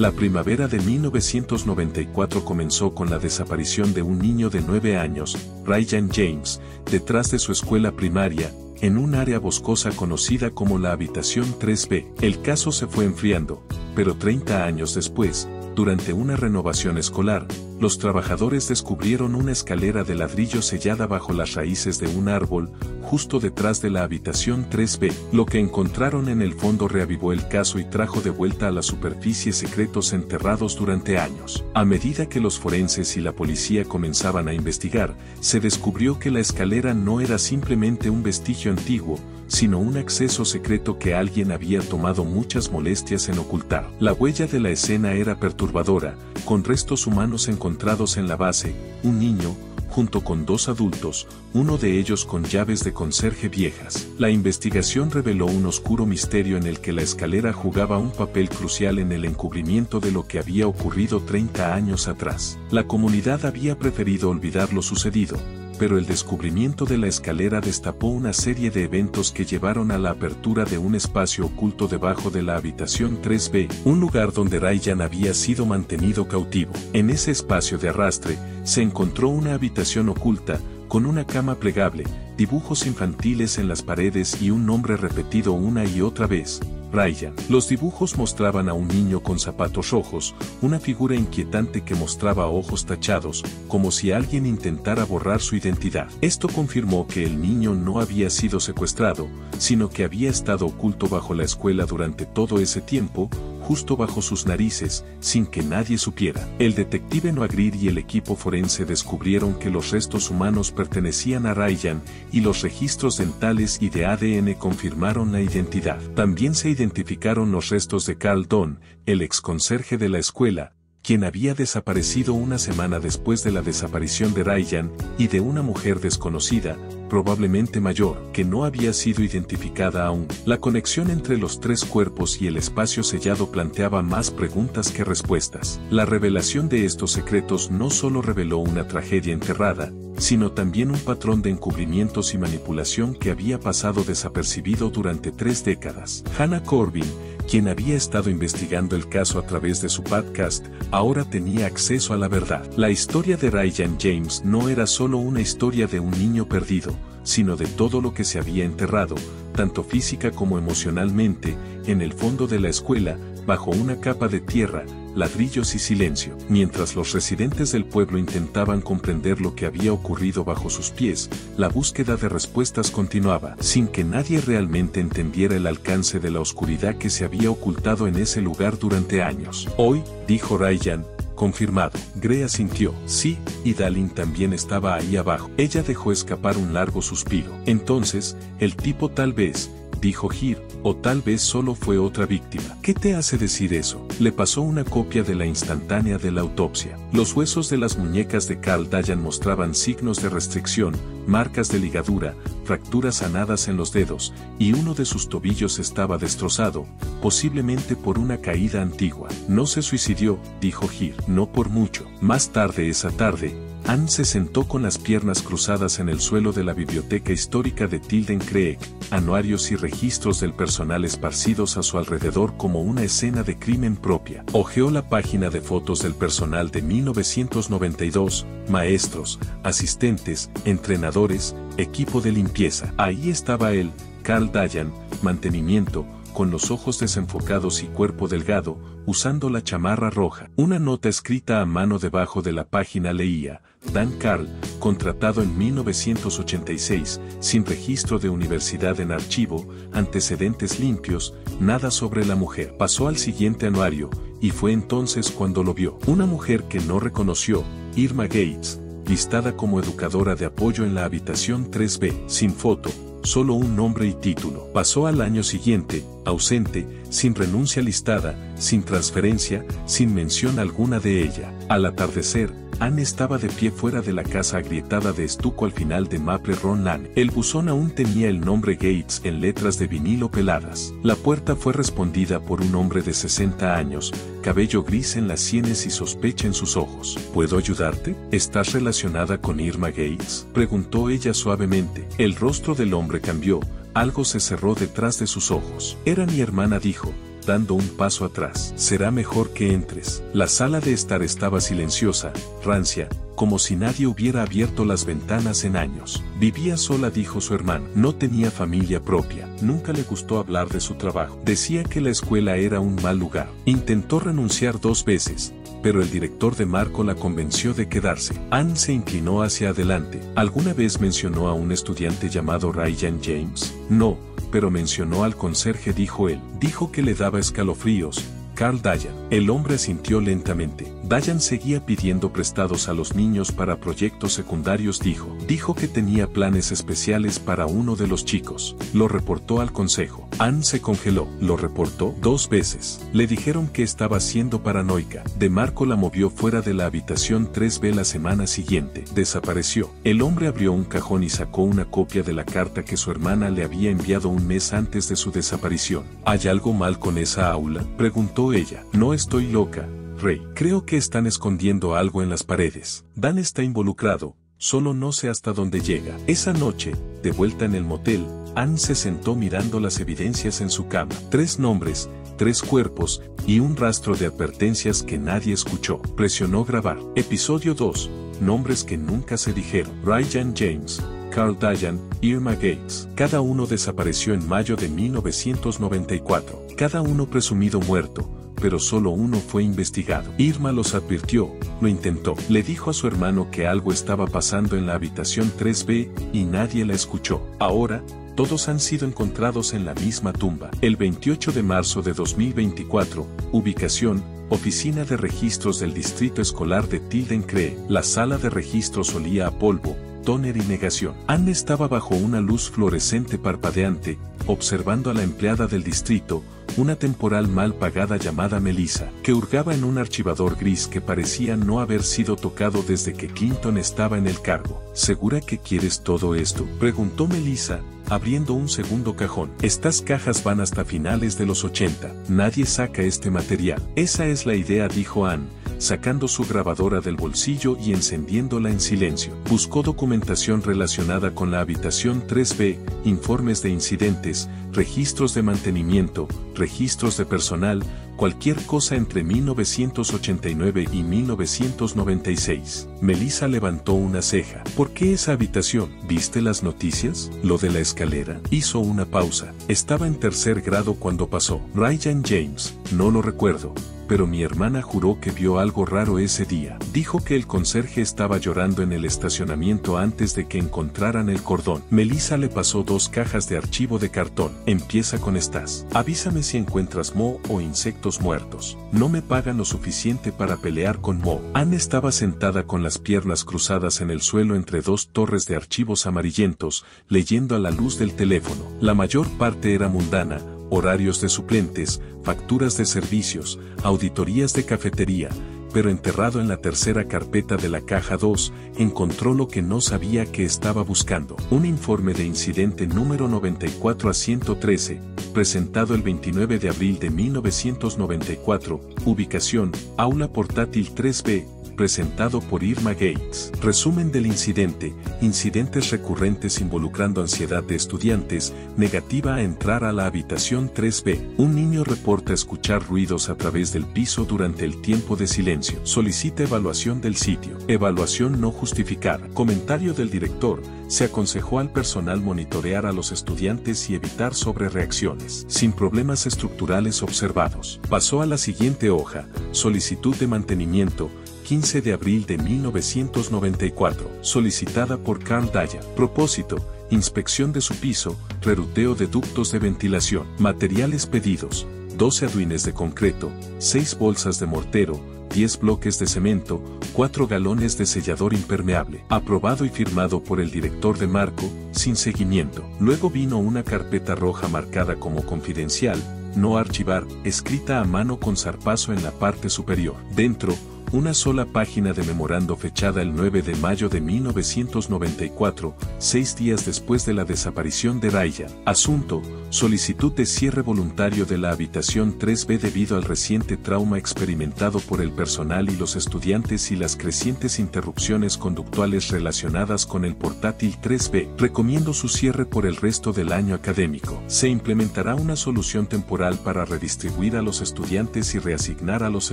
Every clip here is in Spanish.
La primavera de 1994 comenzó con la desaparición de un niño de 9 años, Ryan James, detrás de su escuela primaria, en un área boscosa conocida como la Habitación 3B. El caso se fue enfriando, pero 30 años después, durante una renovación escolar, los trabajadores descubrieron una escalera de ladrillo sellada bajo las raíces de un árbol, justo detrás de la Habitación 3B. Lo que encontraron en el fondo reavivó el caso y trajo de vuelta a la superficie secretos enterrados durante años. A medida que los forenses y la policía comenzaban a investigar, se descubrió que la escalera no era simplemente un vestigio antiguo, sino un acceso secreto que alguien había tomado muchas molestias en ocultar. La huella de la escena era perturbadora, con restos humanos encontrados en la base, un niño, junto con 2 adultos, uno de ellos con llaves de conserje viejas. La investigación reveló un oscuro misterio en el que la escalera jugaba un papel crucial en el encubrimiento de lo que había ocurrido 30 años atrás. La comunidad había preferido olvidar lo sucedido, pero el descubrimiento de la escalera destapó una serie de eventos que llevaron a la apertura de un espacio oculto debajo de la Habitación 3B, un lugar donde Ryan había sido mantenido cautivo. En ese espacio de arrastre, se encontró una habitación oculta, con una cama plegable, dibujos infantiles en las paredes y un nombre repetido una y otra vez: Ryan. Los dibujos mostraban a un niño con zapatos rojos, una figura inquietante que mostraba ojos tachados, como si alguien intentara borrar su identidad. Esto confirmó que el niño no había sido secuestrado, sino que había estado oculto bajo la escuela durante todo ese tiempo, justo bajo sus narices, sin que nadie supiera. El detective Noagrir y el equipo forense descubrieron que los restos humanos pertenecían a Ryan, y los registros dentales y de ADN confirmaron la identidad. También se identificaron los restos de Carl Don, el ex conserje de la escuela, quien había desaparecido una semana después de la desaparición de Ryan, y de una mujer desconocida, probablemente mayor, que no había sido identificada aún. La conexión entre los 3 cuerpos y el espacio sellado planteaba más preguntas que respuestas. La revelación de estos secretos no solo reveló una tragedia enterrada, sino también un patrón de encubrimientos y manipulación que había pasado desapercibido durante 3 décadas. Hannah Corbin, quien había estado investigando el caso a través de su podcast, ahora tenía acceso a la verdad. La historia de Ryan James no era solo una historia de un niño perdido, sino de todo lo que se había enterrado, tanto física como emocionalmente, en el fondo de la escuela, bajo una capa de tierra, ladrillos y silencio. Mientras los residentes del pueblo intentaban comprender lo que había ocurrido bajo sus pies, la búsqueda de respuestas continuaba, sin que nadie realmente entendiera el alcance de la oscuridad que se había ocultado en ese lugar durante años. Hoy, dijo Ryan, confirmado. Grea sintió, sí, y Dalin también estaba ahí abajo. Ella dejó escapar un largo suspiro. Entonces, el tipo tal vez, dijo Gir, o tal vez solo fue otra víctima. ¿Qué te hace decir eso? Le pasó una copia de la instantánea de la autopsia. Los huesos de las muñecas de Carl Dayan mostraban signos de restricción, marcas de ligadura, fracturas sanadas en los dedos, y uno de sus tobillos estaba destrozado, posiblemente por una caída antigua. No se suicidó, dijo Gir, no por mucho. Más tarde esa tarde, Anne se sentó con las piernas cruzadas en el suelo de la biblioteca histórica de Tilden Creek, anuarios y registros del personal esparcidos a su alrededor como una escena de crimen propia. Hojeó la página de fotos del personal de 1992, maestros, asistentes, entrenadores, equipo de limpieza. Ahí estaba él, Carl Dayan, mantenimiento, con los ojos desenfocados y cuerpo delgado, usando la chamarra roja. Una nota escrita a mano debajo de la página leía: Dan Carl, contratado en 1986, sin registro de universidad en archivo, antecedentes limpios, nada sobre la mujer. Pasó al siguiente anuario, y fue entonces cuando lo vio. Una mujer que no reconoció, Irma Gates, listada como educadora de apoyo en la habitación 3B, sin foto, solo un nombre y título. Pasó al año siguiente, ausente, sin renuncia listada, sin transferencia, sin mención alguna de ella. Al atardecer, Anne estaba de pie fuera de la casa agrietada de estuco al final de Maple Run Lane. El buzón aún tenía el nombre Gates en letras de vinilo peladas. La puerta fue respondida por un hombre de 60 años, cabello gris en las sienes y sospecha en sus ojos. ¿Puedo ayudarte? ¿Estás relacionada con Irma Gates?, preguntó ella suavemente. El rostro del hombre cambió. Algo se cerró detrás de sus ojos. Era mi hermana, dijo, dando un paso atrás. Será mejor que entres. La sala de estar estaba silenciosa, rancia, como si nadie hubiera abierto las ventanas en años. Vivía sola, dijo su hermano. No tenía familia propia. Nunca le gustó hablar de su trabajo. Decía que la escuela era un mal lugar. Intentó renunciar 2 veces, pero el director de Marco la convenció de quedarse. Anne se inclinó hacia adelante. ¿Alguna vez mencionó a un estudiante llamado Ryan James? No, pero mencionó al conserje, dijo él. Dijo que le daba escalofríos. Carl Dayan. El hombre asintió lentamente. Dayan seguía pidiendo prestados a los niños para proyectos secundarios, dijo. Dijo que tenía planes especiales para uno de los chicos. Lo reportó al consejo. Anne se congeló. Lo reportó 2 veces. Le dijeron que estaba siendo paranoica. De Marco la movió fuera de la habitación 3B la semana siguiente. Desapareció. El hombre abrió un cajón y sacó una copia de la carta que su hermana le había enviado un mes antes de su desaparición. ¿Hay algo mal con esa aula?, preguntó ella. No estoy loca, Ray. Creo que están escondiendo algo en las paredes. Dan está involucrado, solo no sé hasta dónde llega. Esa noche, de vuelta en el motel, Anne se sentó mirando las evidencias en su cama. 3 nombres, 3 cuerpos, y un rastro de advertencias que nadie escuchó. Presionó grabar. Episodio 2. Nombres que nunca se dijeron. Ryan James, Carl Dayan, Irma Gates. Cada uno desapareció en mayo de 1994. Cada uno presumido muerto, pero solo uno fue investigado. Irma los advirtió, lo intentó. Le dijo a su hermano que algo estaba pasando en la habitación 3B, y nadie la escuchó. Ahora, todos han sido encontrados en la misma tumba. El 28 de marzo de 2024, ubicación, Oficina de Registros del Distrito Escolar de Tilden Cree. La sala de registros olía a polvo, tóner y negación. Anne estaba bajo una luz fluorescente parpadeante, observando a la empleada del distrito, una temporal mal pagada llamada Melissa, que hurgaba en un archivador gris que parecía no haber sido tocado desde que Clinton estaba en el cargo. ¿Segura que quieres todo esto?, preguntó Melissa, abriendo un segundo cajón. Estas cajas van hasta finales de los 80. Nadie saca este material. Esa es la idea, dijo Anne, sacando su grabadora del bolsillo y encendiéndola en silencio. Buscó documentación relacionada con la habitación 3B, informes de incidentes, registros de mantenimiento, registros de personal, cualquier cosa entre 1989 y 1996. Melissa levantó una ceja. ¿Por qué esa habitación? ¿Viste las noticias? ¿Lo de la escalera? Hizo una pausa. Estaba en 3er grado cuando pasó. Ryan James, no lo recuerdo, pero mi hermana juró que vio algo raro ese día. Dijo que el conserje estaba llorando en el estacionamiento antes de que encontraran el cordón. Melissa le pasó 2 cajas de archivo de cartón. Empieza con estas. Avísame si encuentras moho o insectos muertos. No me pagan lo suficiente para pelear con moho. Anne estaba sentada con las piernas cruzadas en el suelo entre 2 torres de archivos amarillentos, leyendo a la luz del teléfono. La mayor parte era mundana: horarios de suplentes, facturas de servicios, auditorías de cafetería, pero enterrado en la tercera carpeta de la caja 2, encontró lo que no sabía que estaba buscando. Un informe de incidente número 94 a 113, presentado el 29 de abril de 1994, ubicación, aula portátil 3B, presentado por Irma Gates. Resumen del incidente: incidentes recurrentes involucrando ansiedad de estudiantes, negativa a entrar a la habitación 3B. Un niño reporta escuchar ruidos a través del piso durante el tiempo de silencio. Solicita evaluación del sitio. Evaluación no justificada. Comentario del director: se aconsejó al personal monitorear a los estudiantes y evitar sobrereacciones, sin problemas estructurales observados. Pasó a la siguiente hoja: solicitud de mantenimiento, 15 de abril de 1994, solicitada por Carl Dayan. Propósito: inspección de su piso, reruteo de ductos de ventilación. Materiales pedidos: 12 aduines de concreto, 6 bolsas de mortero, 10 bloques de cemento, 4 galones de sellador impermeable. Aprobado y firmado por el director de Marco, sin seguimiento. Luego vino una carpeta roja marcada como confidencial, no archivar, escrita a mano con zarpazo en la parte superior. Dentro, una sola página de memorando fechada el 9 de mayo de 1994, 6 días después de la desaparición de Ryan. Asunto: Solicitud de cierre voluntario de la habitación 3B debido al reciente trauma experimentado por el personal y los estudiantes y las crecientes interrupciones conductuales relacionadas con el portátil 3B. Recomiendo su cierre por el resto del año académico. Se implementará una solución temporal para redistribuir a los estudiantes y reasignar a los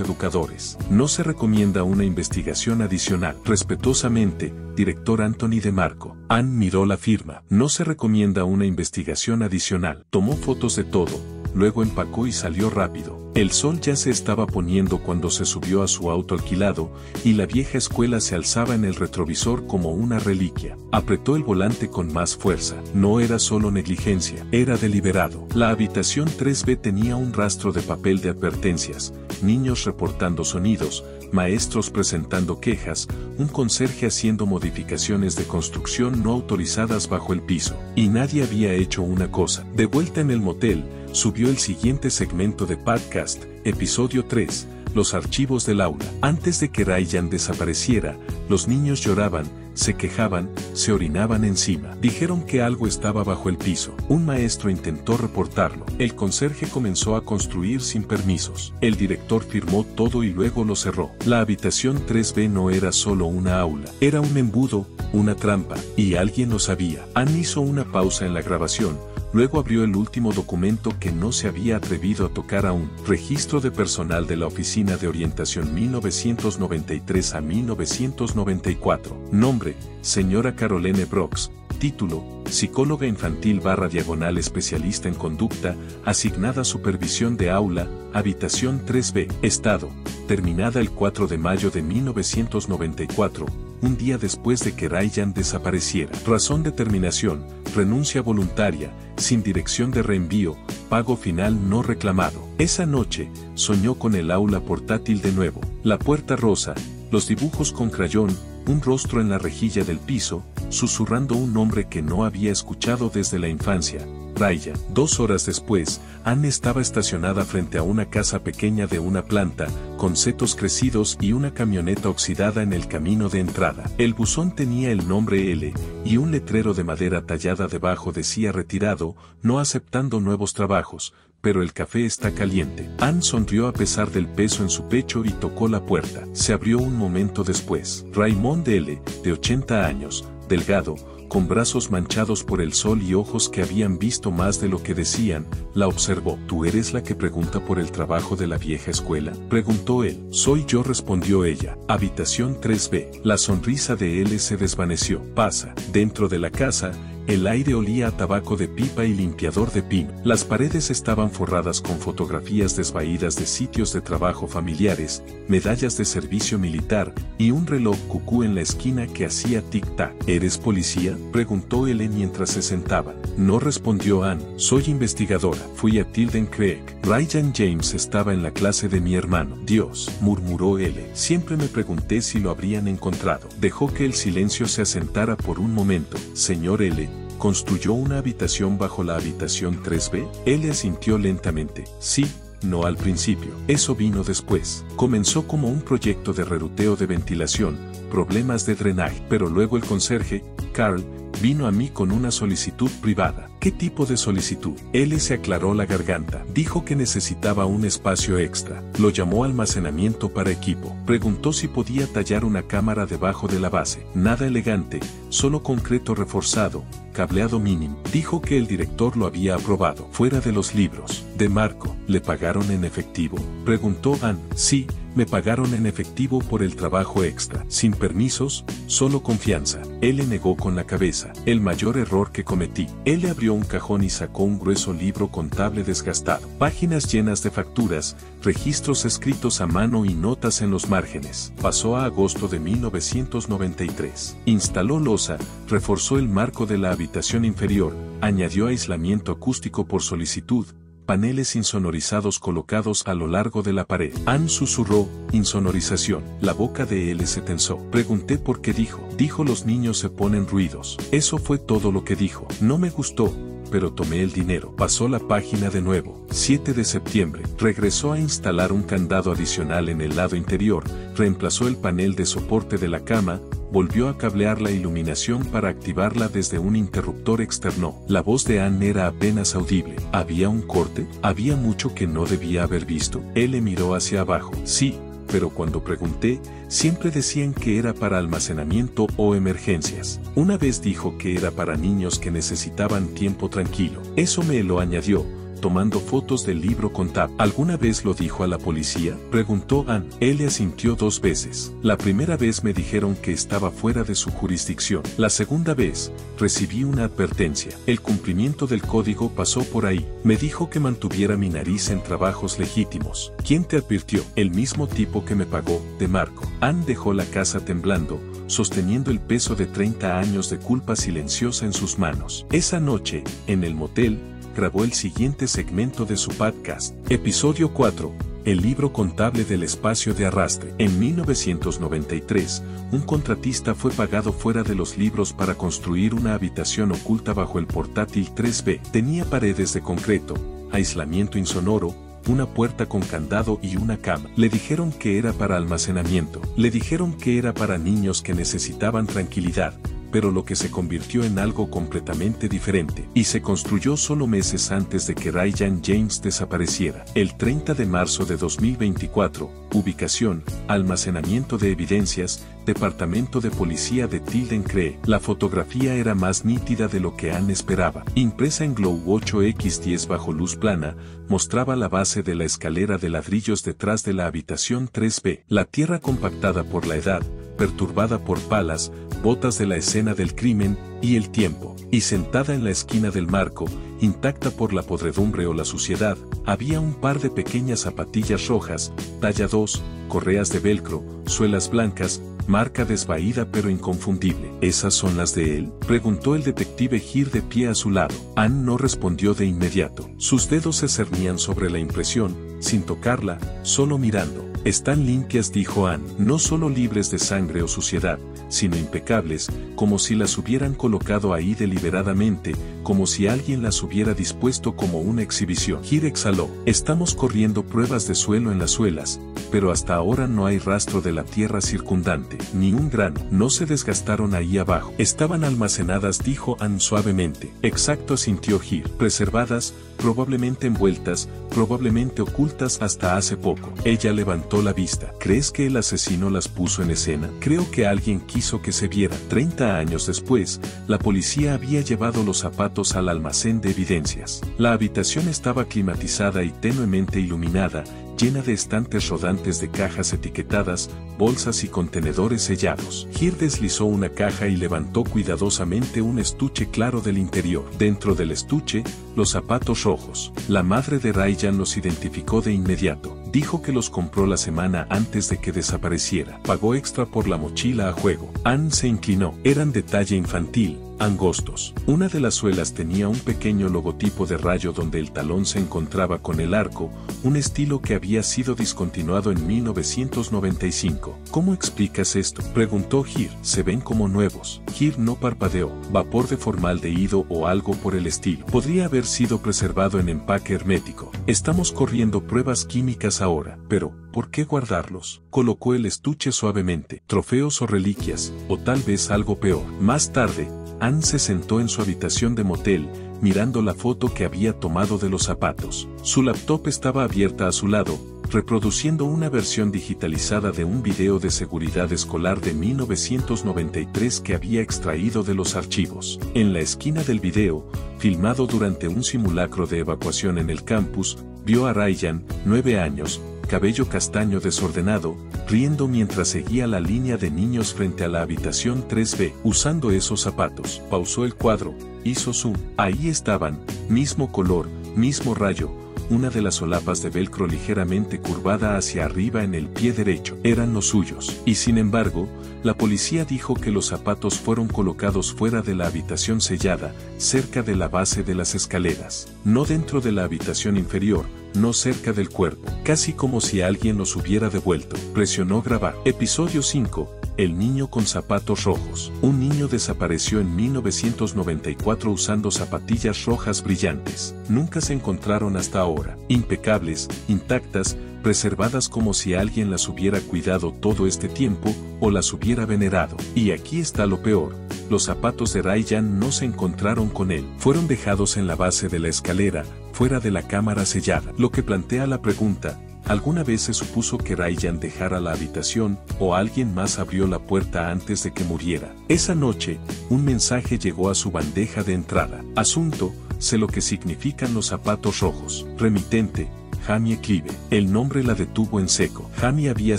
educadores. No se recomienda una investigación adicional. Respetuosamente, director Anthony DeMarco. Ann miró la firma. No se recomienda una investigación adicional. Tomó fotos de todo, luego empacó y salió rápido. El sol ya se estaba poniendo cuando se subió a su auto alquilado, y la vieja escuela se alzaba en el retrovisor como una reliquia. Apretó el volante con más fuerza. No era solo negligencia, era deliberado. La habitación 3B tenía un rastro de papel de advertencias, niños reportando sonidos, maestros presentando quejas, un conserje haciendo modificaciones de construcción no autorizadas bajo el piso. Y nadie había hecho una cosa. De vuelta en el motel, subió el siguiente segmento de podcast, episodio 3, los archivos del aula. Antes de que Ryan desapareciera, los niños lloraban, se quejaban, se orinaban encima. Dijeron que algo estaba bajo el piso. Un maestro intentó reportarlo. El conserje comenzó a construir sin permisos. El director firmó todo y luego lo cerró. La habitación 3B no era solo una aula. Era un embudo, una trampa, y alguien lo sabía. Ann hizo una pausa en la grabación. Luego abrió el último documento que no se había atrevido a tocar aún. Registro de personal de la Oficina de Orientación 1993 a 1994. Nombre, señora Caroline Brooks. Título, psicóloga infantil / especialista en conducta, asignada supervisión de aula, habitación 3B. Estado, terminada el 4 de mayo de 1994. Un día después de que Ryan desapareciera. Razón de terminación, renuncia voluntaria, sin dirección de reenvío, pago final no reclamado. Esa noche, soñó con el aula portátil de nuevo, la puerta rosa, los dibujos con crayón, un rostro en la rejilla del piso, susurrando un nombre que no había escuchado desde la infancia. Ryan. 2 horas después, Ann estaba estacionada frente a una casa pequeña de una planta, con setos crecidos y una camioneta oxidada en el camino de entrada. El buzón tenía el nombre L, y un letrero de madera tallada debajo decía retirado, no aceptando nuevos trabajos, pero el café está caliente. Ann sonrió a pesar del peso en su pecho y tocó la puerta. Se abrió un momento después. Raymond L., de 80 años, delgado, con brazos manchados por el sol y ojos que habían visto más de lo que decían, la observó. ¿Tú eres la que pregunta por el trabajo de la vieja escuela?, preguntó él. Soy yo, respondió ella. Habitación 3B. La sonrisa de él se desvaneció. Pasa. Dentro de la casa, el aire olía a tabaco de pipa y limpiador de pino. Las paredes estaban forradas con fotografías desvaídas de sitios de trabajo familiares, medallas de servicio militar, y un reloj cucú en la esquina que hacía tic-tac. ¿Eres policía?, preguntó él mientras se sentaban. No, respondió Ann. Soy investigadora. Fui a Tilden Creek. Ryan James estaba en la clase de mi hermano. Dios, murmuró él. Siempre me pregunté si lo habrían encontrado. Dejó que el silencio se asentara por un momento. Señor L., ¿construyó una habitación bajo la habitación 3B? Él asintió lentamente. Sí, no al principio. Eso vino después. Comenzó como un proyecto de reruteo de ventilación, problemas de drenaje, pero luego el conserje, Carl, vino a mí con una solicitud privada. ¿Qué tipo de solicitud? Él se aclaró la garganta. Dijo que necesitaba un espacio extra. Lo llamó almacenamiento para equipo. Preguntó si podía tallar una cámara debajo de la base. Nada elegante, solo concreto reforzado, cableado mínimo. Dijo que el director lo había aprobado. Fuera de los libros. DeMarco, ¿le pagaron en efectivo?, preguntó Ann. Sí, me pagaron en efectivo por el trabajo extra. Sin permisos, solo confianza. Él le negó con la cabeza. El mayor error que cometí. Él le abrió un cajón y sacó un grueso libro contable desgastado. Páginas llenas de facturas, registros escritos a mano y notas en los márgenes. Pasó a agosto de 1993. Instaló losa, reforzó el marco de la habitación inferior, añadió aislamiento acústico por solicitud, paneles insonorizados colocados a lo largo de la pared. Ann susurró, insonorización. La boca de él se tensó. Pregunté por qué dijo. Dijo los niños se ponen ruidos. Eso fue todo lo que dijo. No me gustó, pero tomé el dinero. Pasó la página de nuevo. 7 de septiembre. Regresó a instalar un candado adicional en el lado interior, reemplazó el panel de soporte de la cama, volvió a cablear la iluminación para activarla desde un interruptor externo. La voz de Ann era apenas audible. ¿Había un corte? ¿Había mucho que no debía haber visto? Él le miró hacia abajo. Sí, pero cuando pregunté, siempre decían que era para almacenamiento o emergencias. Una vez dijo que era para niños que necesitaban tiempo tranquilo. Eso me lo añadió, tomando fotos del libro contable. ¿Alguna vez lo dijo a la policía?, preguntó Ann. Él asintió 2 veces. La primera vez me dijeron que estaba fuera de su jurisdicción. La segunda vez, recibí una advertencia. El cumplimiento del código pasó por ahí. Me dijo que mantuviera mi nariz en trabajos legítimos. ¿Quién te advirtió? El mismo tipo que me pagó, de Marco. Ann dejó la casa temblando, sosteniendo el peso de 30 años de culpa silenciosa en sus manos. Esa noche, en el motel, grabó el siguiente segmento de su podcast. Episodio 4. El libro contable del espacio de arrastre. En 1993, un contratista fue pagado fuera de los libros para construir una habitación oculta bajo el portátil 3B. Tenía paredes de concreto, aislamiento insonoro, una puerta con candado y una cama. Le dijeron que era para almacenamiento. Le dijeron que era para niños que necesitaban tranquilidad, pero lo que se convirtió en algo completamente diferente, y se construyó solo meses antes de que Ryan James desapareciera. El 30 de marzo de 2024, ubicación, almacenamiento de evidencias, Departamento de Policía de Tilden Cree. La fotografía era más nítida de lo que Ann esperaba. Impresa en Glow 8x10 bajo luz plana, mostraba la base de la escalera de ladrillos detrás de la habitación 3B. La tierra compactada por la edad, perturbada por palas, botas de la escena del crimen, y el tiempo. Y sentada en la esquina del marco, intacta por la podredumbre o la suciedad, había un par de pequeñas zapatillas rojas, talla 2, correas de velcro, suelas blancas, marca desvaída pero inconfundible. ¿Esas son las de él?, preguntó el detective Gir de pie a su lado. Ann no respondió de inmediato. Sus dedos se cernían sobre la impresión, sin tocarla, solo mirando. Están limpias, dijo Ann, no solo libres de sangre o suciedad, sino impecables, como si las hubieran colocado ahí deliberadamente, como si alguien las hubiera dispuesto como una exhibición. Gir exhaló. Estamos corriendo pruebas de suelo en las suelas, pero hasta ahora no hay rastro de la tierra circundante, ni un grano. No se desgastaron ahí abajo. Estaban almacenadas, dijo Ann suavemente. Exacto, asintió Gir. Preservadas, probablemente envueltas, probablemente ocultas hasta hace poco. Ella levantó la vista. ¿Crees que el asesino las puso en escena? Creo que alguien quiso que se viera. 30 años después, la policía había llevado los zapatos al almacén de evidencias. La habitación estaba climatizada y tenuemente iluminada, llena de estantes rodantes de cajas etiquetadas, bolsas y contenedores sellados. Gir deslizó una caja y levantó cuidadosamente un estuche claro del interior. Dentro del estuche, los zapatos rojos. La madre de Ryan los identificó de inmediato. Dijo que los compró la semana antes de que desapareciera. Pagó extra por la mochila a juego. Ann se inclinó. Eran de talla infantil, angostos. Una de las suelas tenía un pequeño logotipo de rayo donde el talón se encontraba con el arco, un estilo que había sido discontinuado en 1995. ¿Cómo explicas esto?, preguntó Gir. Se ven como nuevos. Gir no parpadeó. Vapor de formaldehído o algo por el estilo. Podría haber sido preservado en empaque hermético. Estamos corriendo pruebas químicas ahora, pero ¿por qué guardarlos? Colocó el estuche suavemente. Trofeos o reliquias, o tal vez algo peor. Más tarde, Ann se sentó en su habitación de motel, mirando la foto que había tomado de los zapatos. Su laptop estaba abierta a su lado, reproduciendo una versión digitalizada de un video de seguridad escolar de 1993 que había extraído de los archivos. En la esquina del video, filmado durante un simulacro de evacuación en el campus, vio a Ryan, 9 años, cabello castaño desordenado, riendo mientras seguía la línea de niños frente a la habitación 3B, usando esos zapatos. Pausó el cuadro, hizo zoom. Ahí estaban, mismo color, mismo rayo, una de las solapas de velcro ligeramente curvada hacia arriba en el pie derecho. Eran los suyos. Y sin embargo, la policía dijo que los zapatos fueron colocados fuera de la habitación sellada, cerca de la base de las escaleras. No dentro de la habitación inferior, no cerca del cuerpo. Casi como si alguien los hubiera devuelto. Presionó grabar. Episodio 5. El niño con zapatos rojos. Un niño desapareció en 1994 usando zapatillas rojas brillantes. Nunca se encontraron hasta ahora. Impecables, intactas, preservadas como si alguien las hubiera cuidado todo este tiempo, o las hubiera venerado. Y aquí está lo peor. Los zapatos de Ryan no se encontraron con él. Fueron dejados en la base de la escalera, fuera de la cámara sellada. Lo que plantea la pregunta: ¿alguna vez se supuso que Ryan dejara la habitación, o alguien más abrió la puerta antes de que muriera? Esa noche, un mensaje llegó a su bandeja de entrada. Asunto: sé lo que significan los zapatos rojos. Remitente: Jamie Clive. El nombre la detuvo en seco. Jamie había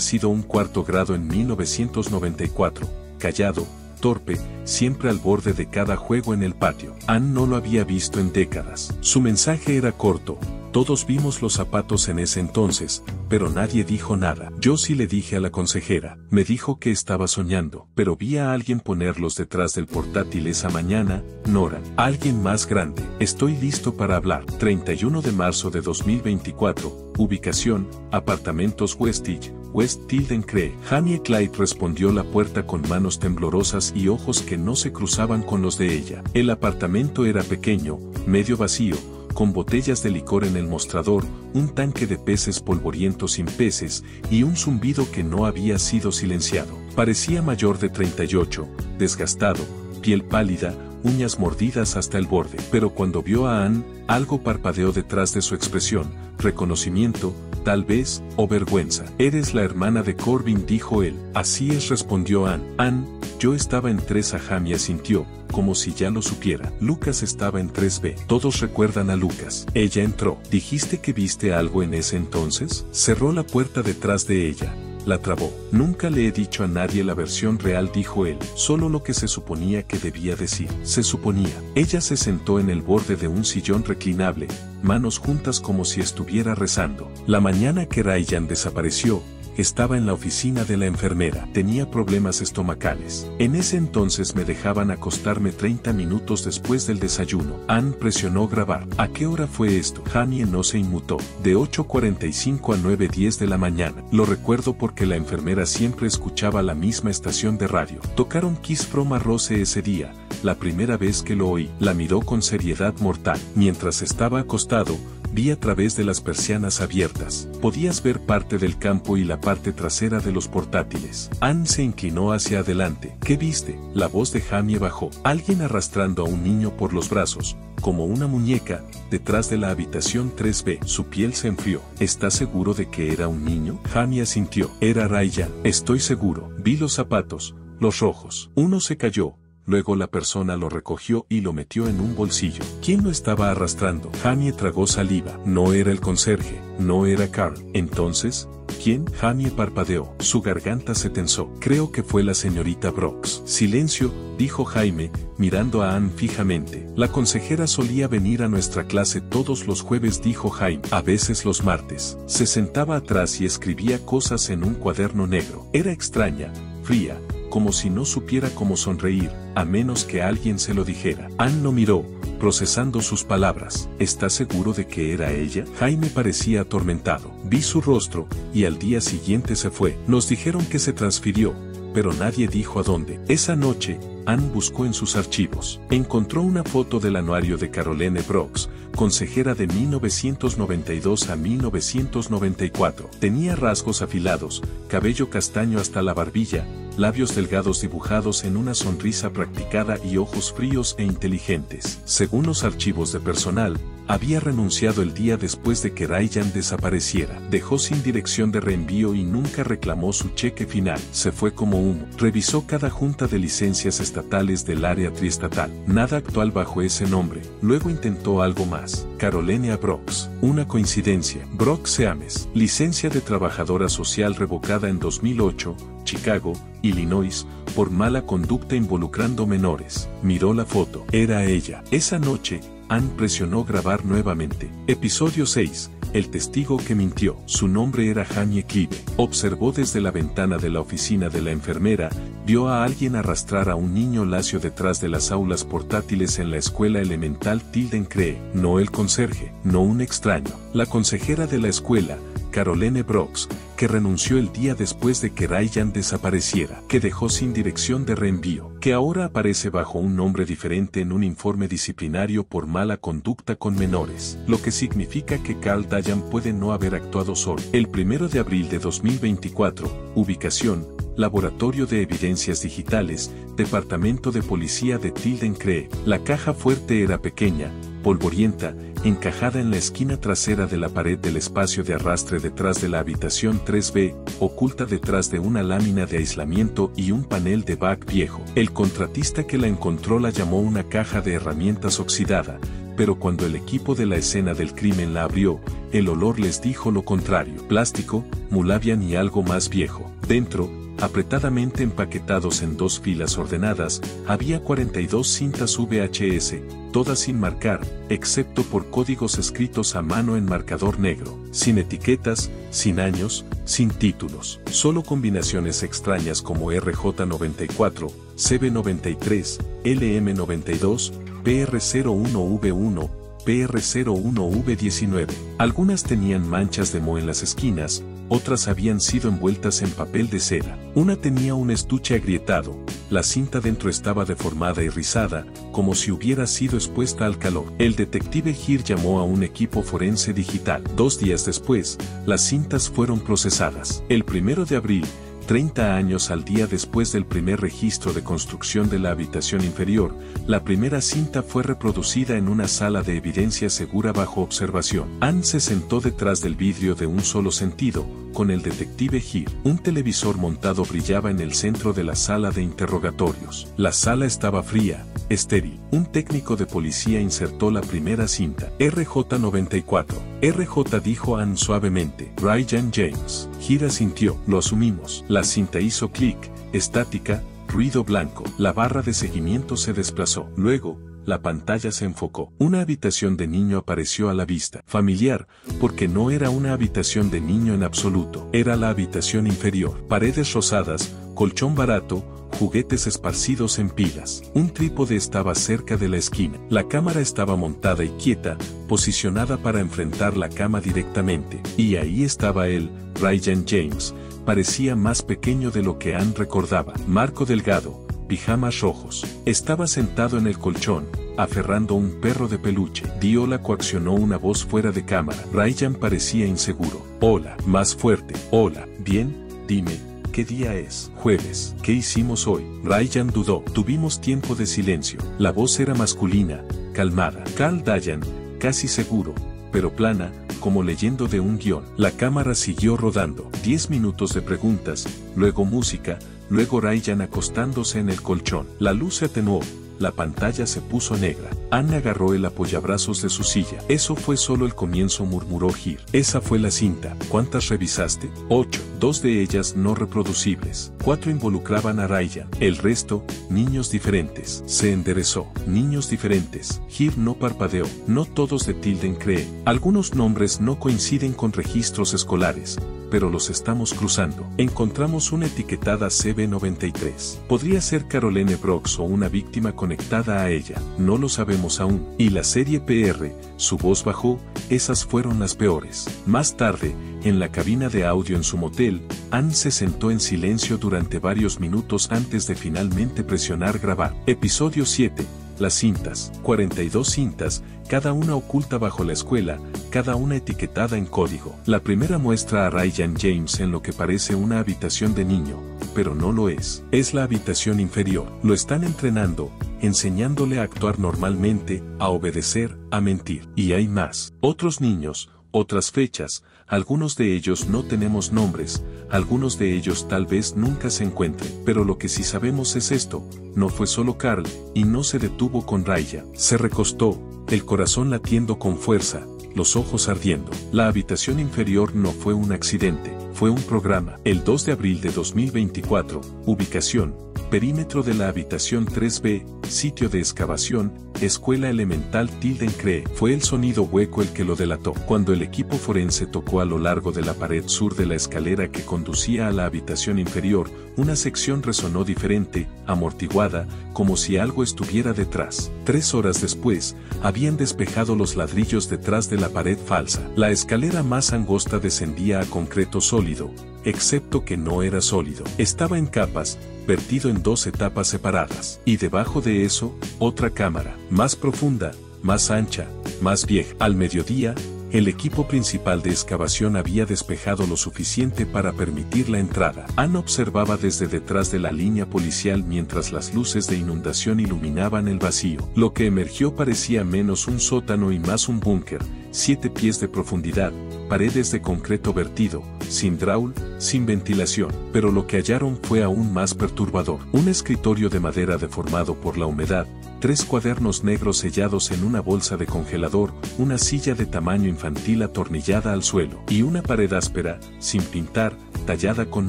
sido un cuarto grado en 1994, callado, torpe, siempre al borde de cada juego en el patio. Ann no lo había visto en décadas. Su mensaje era corto: todos vimos los zapatos en ese entonces, pero nadie dijo nada. Yo sí le dije a la consejera. Me dijo que estaba soñando, pero vi a alguien ponerlos detrás del portátil esa mañana. Nora, alguien más grande. Estoy listo para hablar. 31 de marzo de 2024, ubicación, apartamentos Westridge, West Tilden Cree. Jamie Clyde respondió la puerta con manos temblorosas y ojos que no se cruzaban con los de ella. El apartamento era pequeño, medio vacío, con botellas de licor en el mostrador, un tanque de peces polvorientos sin peces, y un zumbido que no había sido silenciado. Parecía mayor de 38, desgastado, piel pálida, uñas mordidas hasta el borde. Pero cuando vio a Ann, algo parpadeó detrás de su expresión: reconocimiento, tal vez, o vergüenza. Eres la hermana de Corbin, dijo él. Así es, respondió Ann. Ann, yo estaba en 3A. Jamie asintió, como si ya lo supiera. Lucas estaba en 3B. Todos recuerdan a Lucas. Ella entró. ¿Dijiste que viste algo en ese entonces? Cerró la puerta detrás de ella. La trabó. Nunca le he dicho a nadie la versión real, dijo él, solo lo que se suponía que debía decir. Se suponía. Ella se sentó en el borde de un sillón reclinable, manos juntas como si estuviera rezando. La mañana que Ryan desapareció, estaba en la oficina de la enfermera. Tenía problemas estomacales. En ese entonces me dejaban acostarme 30 minutos después del desayuno. Ann presionó grabar. ¿A qué hora fue esto? Jamie no se inmutó. De 8:45 a 9:10 de la mañana. Lo recuerdo porque la enfermera siempre escuchaba la misma estación de radio. Tocaron Kiss from a Rose ese día, la primera vez que lo oí. La miró con seriedad mortal. Mientras estaba acostado, vi a través de las persianas abiertas. Podías ver parte del campo y la parte trasera de los portátiles. Ann se inclinó hacia adelante. ¿Qué viste? La voz de Jamie bajó. Alguien arrastrando a un niño por los brazos, como una muñeca, detrás de la habitación 3B. Su piel se enfrió. ¿Estás seguro de que era un niño? Jamie asintió. Era Ryan. Estoy seguro. Vi los zapatos, los rojos. Uno se cayó. Luego la persona lo recogió y lo metió en un bolsillo. ¿Quién lo estaba arrastrando? Jamie tragó saliva. No era el conserje, no era Carl. Entonces, ¿quién? Jamie parpadeó. Su garganta se tensó. Creo que fue la señorita Brooks. Silencio, dijo Jaime, mirando a Ann fijamente. La consejera solía venir a nuestra clase todos los jueves, dijo Jaime. A veces los martes. Se sentaba atrás y escribía cosas en un cuaderno negro. Era extraña, fría, como si no supiera cómo sonreír, a menos que alguien se lo dijera. Ann lo miró, procesando sus palabras. ¿Estás seguro de que era ella? Jaime parecía atormentado. Vi su rostro, y al día siguiente se fue. Nos dijeron que se transfirió, pero nadie dijo a dónde. Esa noche, Ann buscó en sus archivos. Encontró una foto del anuario de Caroline Brooks, consejera de 1992 a 1994. Tenía rasgos afilados, cabello castaño hasta la barbilla, labios delgados dibujados en una sonrisa practicada y ojos fríos e inteligentes. Según los archivos de personal, había renunciado el día después de que Ryan desapareciera. Dejó sin dirección de reenvío y nunca reclamó su cheque final. Se fue como humo. Revisó cada junta de licencias estatales del área triestatal. Nada actual bajo ese nombre. Luego intentó algo más. Caroline Brooks. Una coincidencia. Brooks Seames. Licencia de trabajadora social revocada en 2008, Chicago, Illinois, por mala conducta involucrando menores. Miró la foto. Era ella. Esa noche, Ann presionó grabar nuevamente. Episodio 6. El testigo que mintió. Su nombre era Jamie Clive. Observó desde la ventana de la oficina de la enfermera, vio a alguien arrastrar a un niño lacio detrás de las aulas portátiles en la escuela elemental Tilden Cree. No el conserje, no un extraño. La consejera de la escuela, Caroline Brooks, que renunció el día después de que Ryan desapareciera, que dejó sin dirección de reenvío, que ahora aparece bajo un nombre diferente en un informe disciplinario por mala conducta con menores, lo que significa que Carl Dayan puede no haber actuado solo. El 1 de abril de 2024, ubicación, Laboratorio de Evidencias Digitales, Departamento de Policía de Tilden-Cree. La caja fuerte era pequeña, polvorienta, encajada en la esquina trasera de la pared del espacio de arrastre detrás de la habitación 3B, oculta detrás de una lámina de aislamiento y un panel de back viejo. El contratista que la encontró la llamó una caja de herramientas oxidada, pero cuando el equipo de la escena del crimen la abrió, el olor les dijo lo contrario. Plástico, Mulavian y algo más viejo. Dentro, apretadamente empaquetados en 2 filas ordenadas, había 42 cintas VHS, todas sin marcar, excepto por códigos escritos a mano en marcador negro, sin etiquetas, sin años, sin títulos, solo combinaciones extrañas como RJ94, CB93, LM92, PR01V1, PR01V19. Algunas tenían manchas de moho en las esquinas, otras habían sido envueltas en papel de seda. Una tenía un estuche agrietado, la cinta dentro estaba deformada y rizada, como si hubiera sido expuesta al calor. El detective Heer llamó a un equipo forense digital. 2 días después, las cintas fueron procesadas. El 1 de abril, 30 años al día después del primer registro de construcción de la habitación inferior, la primera cinta fue reproducida en una sala de evidencia segura bajo observación. Anne se sentó detrás del vidrio de un solo sentido, con el detective Heer. Un televisor montado brillaba en el centro de la sala de interrogatorios. La sala estaba fría, estéril. Un técnico de policía insertó la primera cinta. RJ94. RJ, dijo Anne suavemente. Ryan James. Heer asintió. Lo asumimos. La cinta hizo clic, estática, ruido blanco. La barra de seguimiento se desplazó. Luego, la pantalla se enfocó. Una habitación de niño apareció a la vista. Familiar, porque no era una habitación de niño en absoluto. Era la habitación inferior. Paredes rosadas, colchón barato, juguetes esparcidos en pilas. Un trípode estaba cerca de la esquina. La cámara estaba montada y quieta, posicionada para enfrentar la cama directamente. Y ahí estaba él, Ryan James. Parecía más pequeño de lo que Anne recordaba. Marco delgado, pijamas rojos. Estaba sentado en el colchón, aferrando un perro de peluche. Diola coaccionó una voz fuera de cámara. Ryan parecía inseguro. Hola, más fuerte. Hola, bien, dime, ¿qué día es? Jueves. ¿Qué hicimos hoy? Ryan dudó. Tuvimos tiempo de silencio. La voz era masculina, calmada. Carl Dayan, casi seguro, pero plana, como leyendo de un guión. La cámara siguió rodando. 10 minutos de preguntas, luego música, luego Ryan acostándose en el colchón. La luz se atenuó, la pantalla se puso negra. Anne agarró el apoyabrazos de su silla. Eso fue solo el comienzo, murmuró Heer. Esa fue la cinta. ¿Cuántas revisaste? 8. 2 de ellas no reproducibles. 4 involucraban a Ryan. El resto, niños diferentes. Se enderezó. Niños diferentes. Heer no parpadeó. No todos de Tilden-Cree. Algunos nombres no coinciden con registros escolares, pero los estamos cruzando. Encontramos una etiquetada CB93. Podría ser Caroline Brooks o una víctima conectada a ella. No lo sabemos aún. Y la serie PR, su voz bajó, esas fueron las peores. Más tarde, en la cabina de audio en su motel, Anne se sentó en silencio durante varios minutos antes de finalmente presionar grabar. Episodio 7. Las cintas. 42 cintas, cada una oculta bajo la escuela, cada una etiquetada en código. La primera muestra a Ryan James en lo que parece una habitación de niño, pero no lo es. Es la habitación inferior. Lo están entrenando, enseñándole a actuar normalmente, a obedecer, a mentir. Y hay más. Otros niños, otras fechas, algunos de ellos no tenemos nombres, algunos de ellos tal vez nunca se encuentren, pero lo que sí sabemos es esto: no fue solo Carl, y no se detuvo con Ryan. Se recostó, el corazón latiendo con fuerza, los ojos ardiendo. La habitación inferior no fue un accidente, fue un programa. El 2 de abril de 2024, ubicación, Perímetro de la habitación 3B, sitio de excavación, Escuela Elemental Tilden-Cree. Fue el sonido hueco el que lo delató. Cuando el equipo forense tocó a lo largo de la pared sur de la escalera que conducía a la habitación inferior, una sección resonó diferente, amortiguada, como si algo estuviera detrás. 3 horas después, habían despejado los ladrillos detrás de la pared falsa. La escalera más angosta descendía a concreto sólido, excepto que no era sólido. Estaba en capas, vertido en 2 etapas separadas. Y debajo de eso, otra cámara, más profunda, más ancha, más vieja. Al mediodía, el equipo principal de excavación había despejado lo suficiente para permitir la entrada. Ann observaba desde detrás de la línea policial mientras las luces de inundación iluminaban el vacío. Lo que emergió parecía menos un sótano y más un búnker, 7 pies de profundidad, paredes de concreto vertido, sin drawl, sin ventilación. Pero lo que hallaron fue aún más perturbador. Un escritorio de madera deformado por la humedad, 3 cuadernos negros sellados en una bolsa de congelador, una silla de tamaño infantil atornillada al suelo, y una pared áspera, sin pintar, tallada con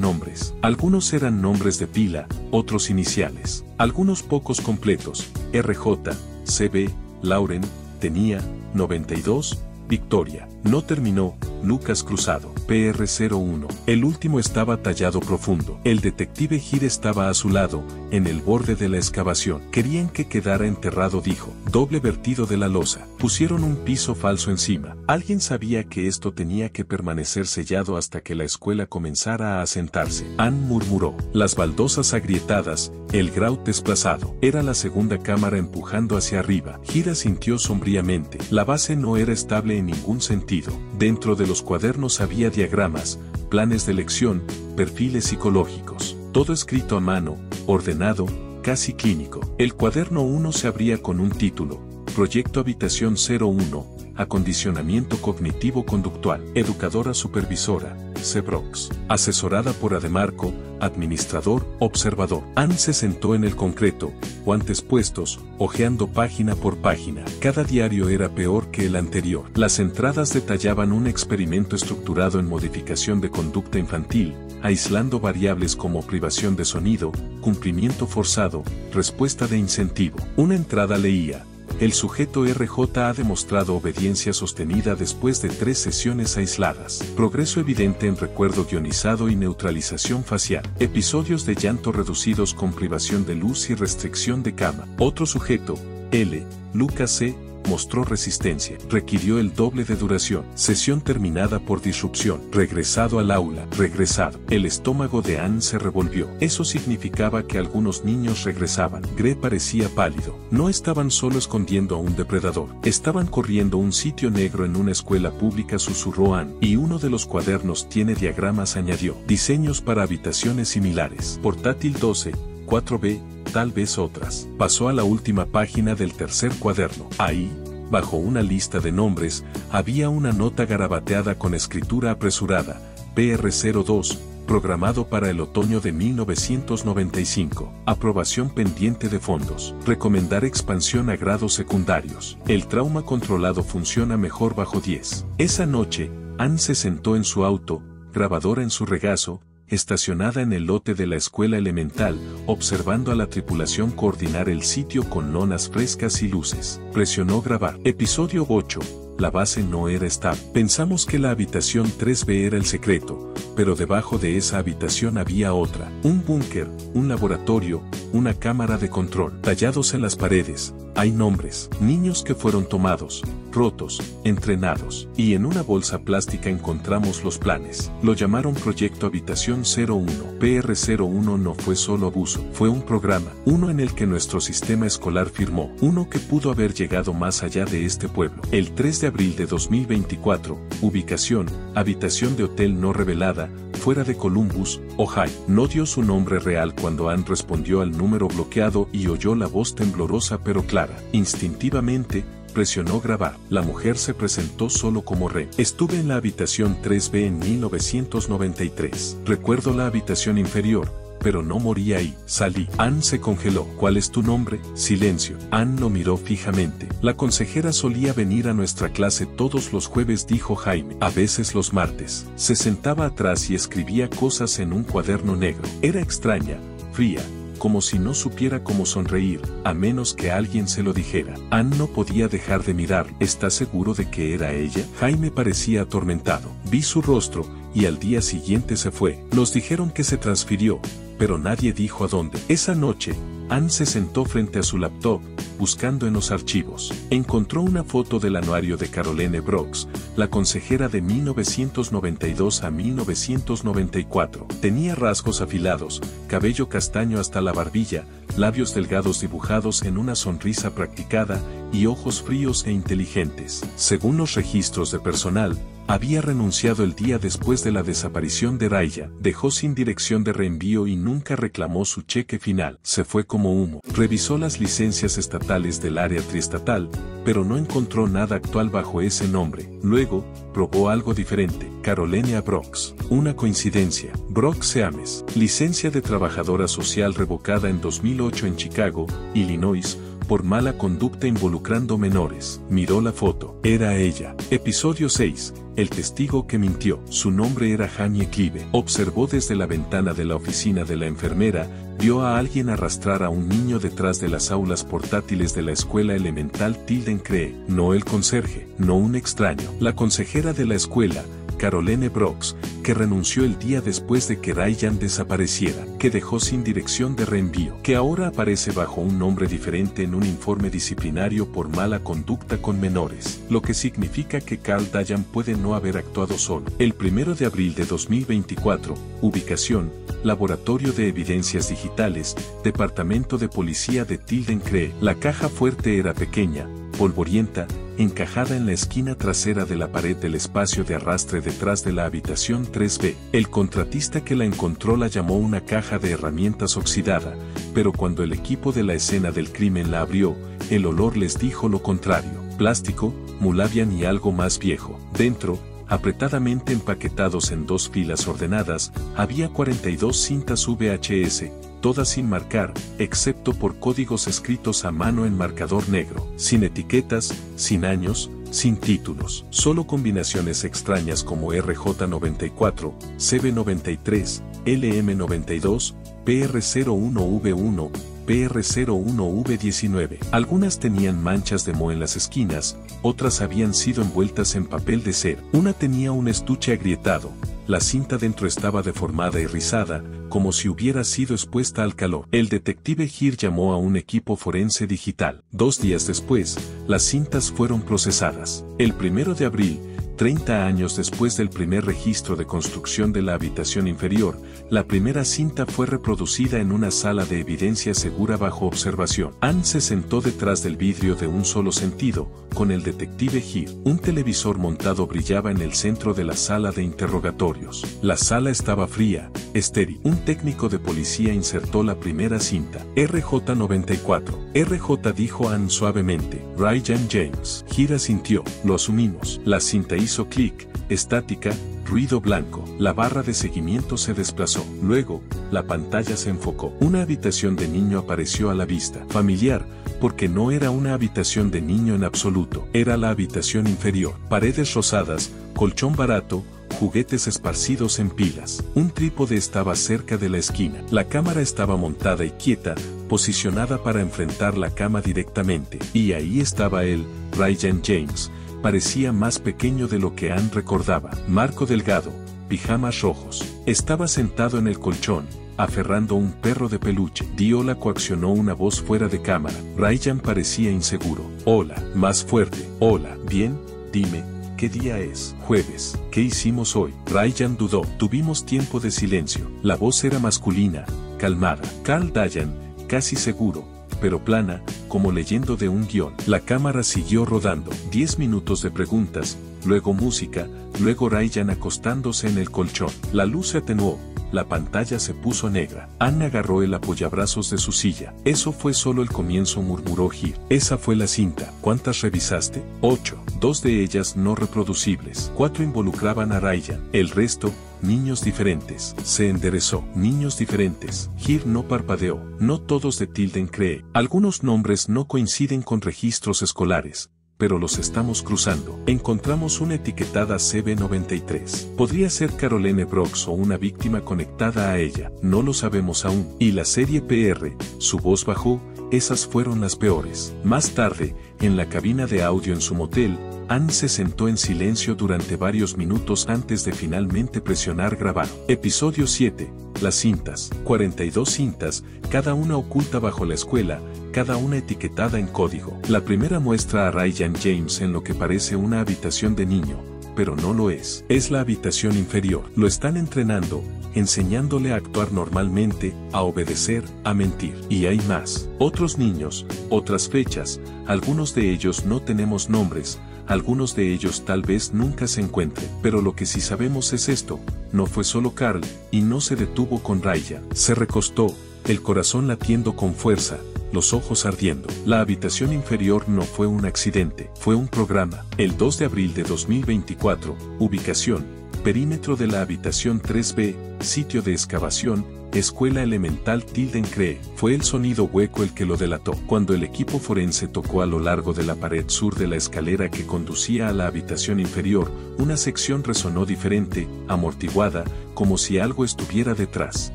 nombres. Algunos eran nombres de pila, otros iniciales. Algunos pocos completos, RJ, CB, Lauren, tenía, 92, Victoria. No terminó, Lucas Cruzado, PR01. El último estaba tallado profundo. El detective Gir estaba a su lado, en el borde de la excavación. Querían que quedara enterrado, dijo. Doble vertido de la losa. Pusieron un piso falso encima. Alguien sabía que esto tenía que permanecer sellado hasta que la escuela comenzara a asentarse. Ann murmuró. Las baldosas agrietadas, el grout desplazado. Era la segunda cámara empujando hacia arriba. Gir asintió sombríamente. La base no era estable en ningún sentido. Dentro de los cuadernos había diagramas, planes de lección, perfiles psicológicos. Todo escrito a mano, ordenado, casi clínico. El cuaderno 1 se abría con un título, Proyecto Habitación 01, Acondicionamiento Cognitivo Conductual. Educadora Supervisora, C. Brooks. Asesorada por Ademarco, Administrador, Observador. Ann se sentó en el concreto, guantes puestos, hojeando página por página. Cada diario era peor que el anterior. Las entradas detallaban un experimento estructurado en modificación de conducta infantil, aislando variables como privación de sonido, cumplimiento forzado, respuesta de incentivo. Una entrada leía: el sujeto RJ ha demostrado obediencia sostenida después de 3 sesiones aisladas. Progreso evidente en recuerdo guionizado y neutralización facial. Episodios de llanto reducidos con privación de luz y restricción de cama. Otro sujeto, L. Lucas C. mostró resistencia. Requirió el doble de duración. Sesión terminada por disrupción. Regresado al aula. Regresado. El estómago de Ann se revolvió. Eso significaba que algunos niños regresaban. Gre parecía pálido. No estaban solo escondiendo a un depredador. Estaban corriendo un sitio negro en una escuela pública, susurró Ann. Y uno de los cuadernos tiene diagramas, añadió. Diseños para habitaciones similares. Portátil 12, 4B. Tal vez otras. Pasó a la última página del tercer cuaderno. Ahí, bajo una lista de nombres, había una nota garabateada con escritura apresurada, PR02, programado para el otoño de 1995. Aprobación pendiente de fondos. Recomendar expansión a grados secundarios. El trauma controlado funciona mejor bajo 10. Esa noche, Ann se sentó en su auto, grabadora en su regazo, estacionada en el lote de la escuela elemental, observando a la tripulación coordinar el sitio con lonas frescas y luces. Presionó grabar. Episodio 8. La base no era estable. Pensamos que la habitación 3B era el secreto, pero debajo de esa habitación había otra. Un búnker, un laboratorio, una cámara de control. Tallados en las paredes, hay nombres. Niños que fueron tomados, rotos, entrenados. Y en una bolsa plástica encontramos los planes. Lo llamaron Proyecto Habitación 01. PR01 no fue solo abuso, fue un programa. Uno en el que nuestro sistema escolar firmó. Uno que pudo haber llegado más allá de este pueblo. El 3 de abril de 2024, ubicación, habitación de hotel no revelada, fuera de Columbus, Ohio. No dio su nombre real cuando Ann respondió al número bloqueado y oyó la voz temblorosa pero clara. Instintivamente, presionó grabar. La mujer se presentó solo como Re. Estuve en la habitación 3B en 1993. Recuerdo la habitación inferior, pero no morí ahí. Salí. Ann se congeló. ¿Cuál es tu nombre? Silencio. Ann lo miró fijamente. La consejera solía venir a nuestra clase todos los jueves, dijo Jaime. A veces los martes. Se sentaba atrás y escribía cosas en un cuaderno negro. Era extraña, fría, como si no supiera cómo sonreír, a menos que alguien se lo dijera. Ann no podía dejar de mirar. ¿Estás seguro de que era ella? Jaime parecía atormentado. Vi su rostro, y al día siguiente se fue. Nos dijeron que se transfirió, pero nadie dijo a dónde. Esa noche, Ann se sentó frente a su laptop, buscando en los archivos. Encontró una foto del anuario de Caroline Brooks, la consejera de 1992 a 1994. Tenía rasgos afilados, cabello castaño hasta la barbilla, labios delgados dibujados en una sonrisa practicada, y ojos fríos e inteligentes. Según los registros de personal, había renunciado el día después de la desaparición de Raya, dejó sin dirección de reenvío y nunca reclamó su cheque final. Se fue como humo. Revisó las licencias estatales del área triestatal, pero no encontró nada actual bajo ese nombre. Luego, probó algo diferente. Caroline Brooks. Una coincidencia. Brooks Ames. Licencia de trabajadora social revocada en 2008 en Chicago, Illinois, por mala conducta involucrando menores. Miró la foto. Era ella. Episodio 6. El testigo que mintió. Su nombre era Jamie Clive. Observó desde la ventana de la oficina de la enfermera, vio a alguien arrastrar a un niño detrás de las aulas portátiles de la escuela elemental Tilden Cree. No el conserje, no un extraño. La consejera de la escuela, Caroline Brooks, que renunció el día después de que Ryan desapareciera, que dejó sin dirección de reenvío, que ahora aparece bajo un nombre diferente en un informe disciplinario por mala conducta con menores, lo que significa que Carl Dayan puede no haber actuado solo. El 1 de abril de 2024, ubicación, Laboratorio de Evidencias Digitales, Departamento de Policía de Tilden Cree. La caja fuerte era pequeña, polvorienta, encajada en la esquina trasera de la pared del espacio de arrastre detrás de la habitación 3B. El contratista que la encontró la llamó una caja de herramientas oxidada, pero cuando el equipo de la escena del crimen la abrió, el olor les dijo lo contrario. Plástico, Mulavian y algo más viejo. Dentro, apretadamente empaquetados en 2 filas ordenadas, había 42 cintas VHS, todas sin marcar, excepto por códigos escritos a mano en marcador negro, sin etiquetas, sin años, sin títulos, solo combinaciones extrañas como RJ94, CB93, LM92, PR01V1, PR01V19. Algunas tenían manchas de moho en las esquinas, otras habían sido envueltas en papel de cera. Una tenía un estuche agrietado, la cinta dentro estaba deformada y rizada, como si hubiera sido expuesta al calor. El detective Gir llamó a un equipo forense digital. 2 días después, las cintas fueron procesadas. El 1 de abril, 30 años después del primer registro de construcción de la habitación inferior, la primera cinta fue reproducida en una sala de evidencia segura bajo observación. Ann se sentó detrás del vidrio de un solo sentido, con el detective Gir. Un televisor montado brillaba en el centro de la sala de interrogatorios. La sala estaba fría, estéril. Un técnico de policía insertó la primera cinta. RJ94. RJ, dijo Ann suavemente. Ryan James. Gir asintió. Lo asumimos. La cinta hizo clic, estática, ruido blanco. La barra de seguimiento se desplazó. Luego, la pantalla se enfocó. Una habitación de niño apareció a la vista. Familiar, porque no era una habitación de niño en absoluto. Era la habitación inferior. Paredes rosadas, colchón barato, juguetes esparcidos en pilas. Un trípode estaba cerca de la esquina. La cámara estaba montada y quieta, posicionada para enfrentar la cama directamente. Y ahí estaba él, Ryan James. Parecía más pequeño de lo que Ann recordaba. Marco delgado, pijamas rojos. Estaba sentado en el colchón, aferrando un perro de peluche. Diola coaccionó una voz fuera de cámara. Ryan parecía inseguro. Hola, más fuerte. Hola, bien, dime, ¿qué día es? Jueves. ¿Qué hicimos hoy? Ryan dudó. Tuvimos tiempo de silencio. La voz era masculina, calmada. Carl Dayan, casi seguro, pero plana, como leyendo de un guión. La cámara siguió rodando. 10 minutos de preguntas, luego música, luego Ryan acostándose en el colchón. La luz se atenuó, la pantalla se puso negra. Ann agarró el apoyabrazos de su silla. Eso fue solo el comienzo, murmuró Gir. Esa fue la cinta. ¿Cuántas revisaste? 8. 2 de ellas no reproducibles. 4 involucraban a Ryan. El resto, niños diferentes. Se enderezó. Niños diferentes. Gir no parpadeó. No todos de Tilden Cree. Algunos nombres no coinciden con registros escolares, pero los estamos cruzando. Encontramos una etiquetada CB93. Podría ser Caroline Brooks o una víctima conectada a ella. No lo sabemos aún. Y la serie PR, su voz bajó, esas fueron las peores. Más tarde, en la cabina de audio en su motel, Anne se sentó en silencio durante varios minutos antes de finalmente presionar grabar. Episodio 7. Las cintas. 42 cintas, cada una oculta bajo la escuela, cada una etiquetada en código. La primera muestra a Ryan James en lo que parece una habitación de niño, pero no lo es. Es la habitación inferior. Lo están entrenando, enseñándole a actuar normalmente, a obedecer, a mentir. Y hay más. Otros niños, otras fechas, algunos de ellos no tenemos nombres, algunos de ellos tal vez nunca se encuentren. Pero lo que sí sabemos es esto, no fue solo Carl, y no se detuvo con Ryan. Se recostó, el corazón latiendo con fuerza, los ojos ardiendo. La habitación inferior no fue un accidente, fue un programa. El 2 de abril de 2024, ubicación, perímetro de la habitación 3B, sitio de excavación, Escuela Elemental Tilden-Cree. Fue el sonido hueco el que lo delató. Cuando el equipo forense tocó a lo largo de la pared sur de la escalera que conducía a la habitación inferior, una sección resonó diferente, amortiguada, como si algo estuviera detrás.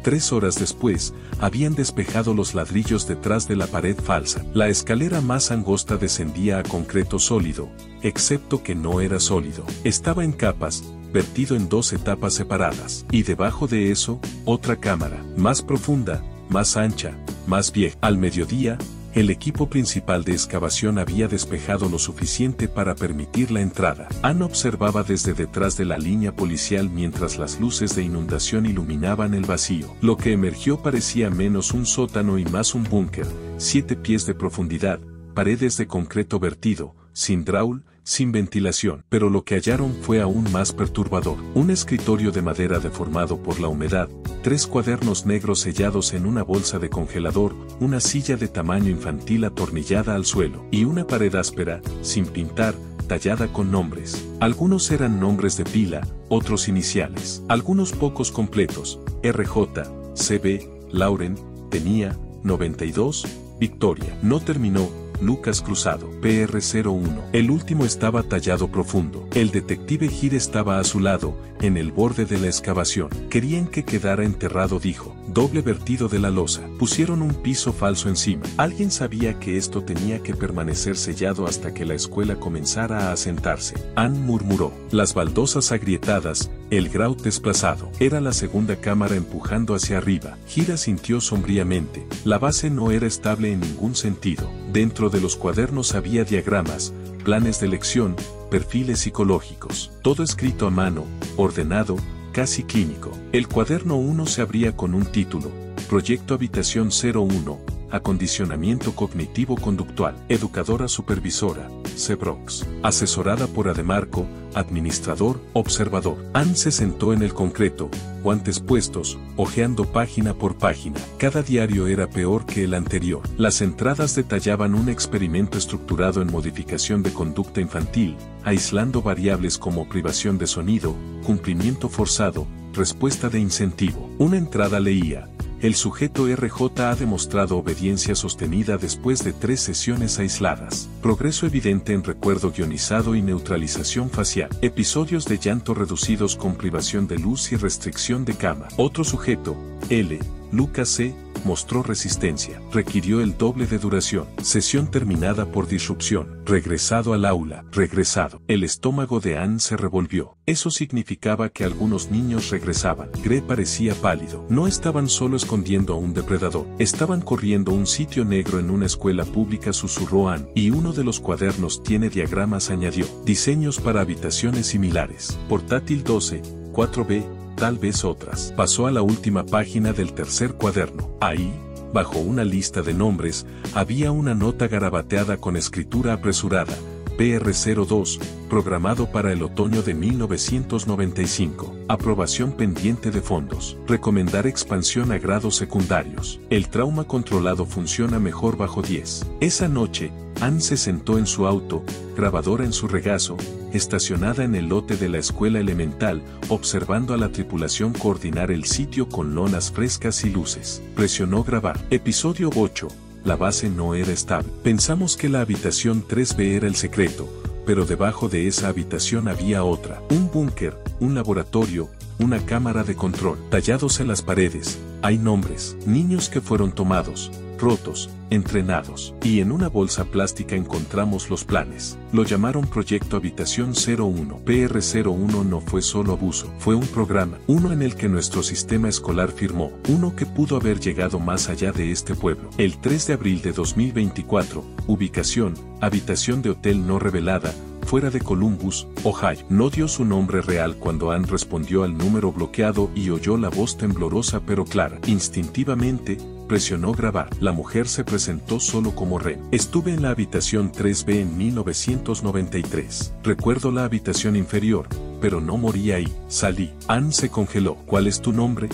3 horas después, habían despejado los ladrillos detrás de la pared falsa. La escalera más angosta descendía a concreto sólido, excepto que no era sólido. Estaba en capas, vertido en 2 etapas separadas. Y debajo de eso, otra cámara, más profunda, más ancha, más vieja. Al mediodía, el equipo principal de excavación había despejado lo suficiente para permitir la entrada. Anne observaba desde detrás de la línea policial mientras las luces de inundación iluminaban el vacío. Lo que emergió parecía menos un sótano y más un búnker, 7 pies de profundidad, paredes de concreto vertido, sin drawl, sin ventilación. Pero lo que hallaron fue aún más perturbador. Un escritorio de madera deformado por la humedad, 3 cuadernos negros sellados en una bolsa de congelador, una silla de tamaño infantil atornillada al suelo, y una pared áspera, sin pintar, tallada con nombres. Algunos eran nombres de pila, otros iniciales. Algunos pocos completos. RJ, CB, Lauren, tenía, 92, Victoria. No terminó. Lucas Cruzado, PR01. El último estaba tallado profundo. El detective Gir estaba a su lado, en el borde de la excavación. Querían que quedara enterrado, dijo. Doble vertido de la losa. Pusieron un piso falso encima. Alguien sabía que esto tenía que permanecer sellado hasta que la escuela comenzara a asentarse. Anne murmuró. Las baldosas agrietadas, el grout desplazado. Era la segunda cámara empujando hacia arriba. Gira sintió sombríamente. La base no era estable en ningún sentido. Dentro de los cuadernos había diagramas, planes de lección, perfiles psicológicos. Todo escrito a mano, ordenado, casi clínico. El cuaderno 1 se abría con un título, Proyecto Habitación 01, Acondicionamiento Cognitivo Conductual. Educadora Supervisora, C. Brooks. Asesorada por Ademarco, Administrador, Observador. Anne se sentó en el concreto, guantes puestos, hojeando página por página. Cada diario era peor que el anterior. Las entradas detallaban un experimento estructurado en modificación de conducta infantil, aislando variables como privación de sonido, cumplimiento forzado, respuesta de incentivo. Una entrada leía: el sujeto RJ ha demostrado obediencia sostenida después de 3 sesiones aisladas. Progreso evidente en recuerdo guionizado y neutralización facial. Episodios de llanto reducidos con privación de luz y restricción de cama. Otro sujeto, L. Lucas C. mostró resistencia. Requirió el doble de duración. Sesión terminada por disrupción. Regresado al aula. Regresado. El estómago de Anne se revolvió. Eso significaba que algunos niños regresaban. Gre parecía pálido. No estaban solo escondiendo a un depredador. Estaban corriendo un sitio negro en una escuela pública, susurró Anne. Y uno de los cuadernos tiene diagramas, añadió. Diseños para habitaciones similares. Portátil 12, 4B. Tal vez otras. Pasó a la última página del tercer cuaderno. Ahí, bajo una lista de nombres, había una nota garabateada con escritura apresurada. PR02, programado para el otoño de 1995. Aprobación pendiente de fondos. Recomendar expansión a grados secundarios. El trauma controlado funciona mejor bajo 10. Esa noche, Anne se sentó en su auto, grabadora en su regazo, estacionada en el lote de la escuela elemental, observando a la tripulación coordinar el sitio con lonas frescas y luces. Presionó grabar. Episodio 8. La base no era estable. Pensamos que la habitación 3B era el secreto, pero debajo de esa habitación había otra. Un búnker, un laboratorio, una cámara de control. Tallados en las paredes, hay nombres. Niños que fueron tomados, rotos, entrenados. Y en una bolsa plástica encontramos los planes. Lo llamaron Proyecto Habitación 01. PR01 no fue solo abuso, fue un programa. Uno en el que nuestro sistema escolar firmó. Uno que pudo haber llegado más allá de este pueblo. El 3 de abril de 2024, ubicación, habitación de hotel no revelada, fuera de Columbus, Ohio. No dio su nombre real cuando Ann respondió al número bloqueado y oyó la voz temblorosa pero clara. Instintivamente, presionó grabar. La mujer se presentó solo como Ren. Estuve en la habitación 3B en 1993. Recuerdo la habitación inferior, pero no morí ahí. Salí. Ann se congeló. ¿Cuál es tu nombre?